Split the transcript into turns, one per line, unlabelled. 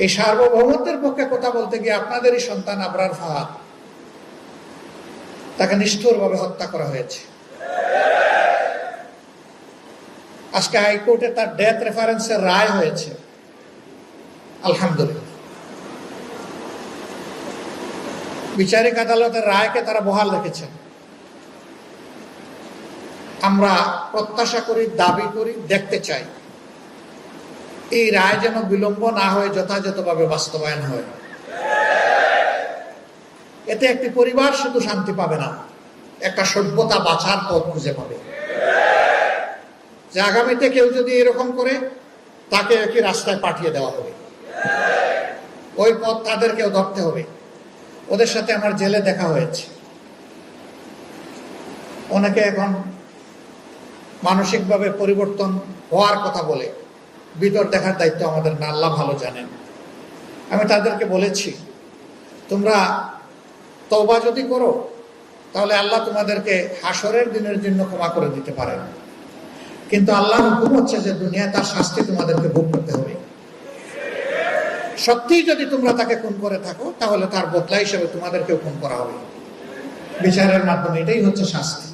এই সার্বভৌমত্বের পক্ষে কথা বলতে গিয়ে আপনাদেরই সন্তান আবরার ফাহাদ, তাকে নিষ্ঠুরভাবে হত্যা করা হয়েছে। আজকে হাইকোর্টে তার ডেথ রেফারেন্সের রায় হয়েছে, আলহামদুলিল্লাহ। বিচারিক আদালতের রায়কে তারা বহাল রেখেছেন। আমরা প্রত্যাশা করি, দাবি করি, দেখতে চাই এই রায় যেন বিলম্ব না হয়ে যথাযথভাবে বাস্তবায়ন হয়। এতে একটি পরিবার শুধু শান্তি পাবে না, একটা সভ্যতা বাঁচার পথ খুঁজে পাবে। যে আগামীতে কেউ যদি এরকম করে, তাকে একই রাস্তায় পাঠিয়ে দেওয়া হবে, ওই পথ তাদেরকেও ধরতে হবে। ওদের সাথে আমার জেলে দেখা হয়েছে। অনেকে এখন মানসিকভাবে পরিবর্তন হওয়ার কথা বলে, ভিতর দেখার দায়িত্ব আমাদের না, আল্লাহ ভালো জানেন। আমি তাদেরকে বলেছি, তোমরা তওবা যদি করো তাহলে আল্লাহ তোমাদেরকে হাসরের দিনের জন্য ক্ষমা করে দিতে পারেন, কিন্তু আল্লাহর হুকুম হচ্ছে যে দুনিয়ায় তার শাস্তি তোমাদেরকে ভোগ করতে হবে। সত্যিই যদি তোমরা তাকে খুন করে থাকো, তাহলে তার বদলা হিসেবে তোমাদেরকেও খুন করা হবে বিচারের মাধ্যমে। এটাই হচ্ছে শাস্তি।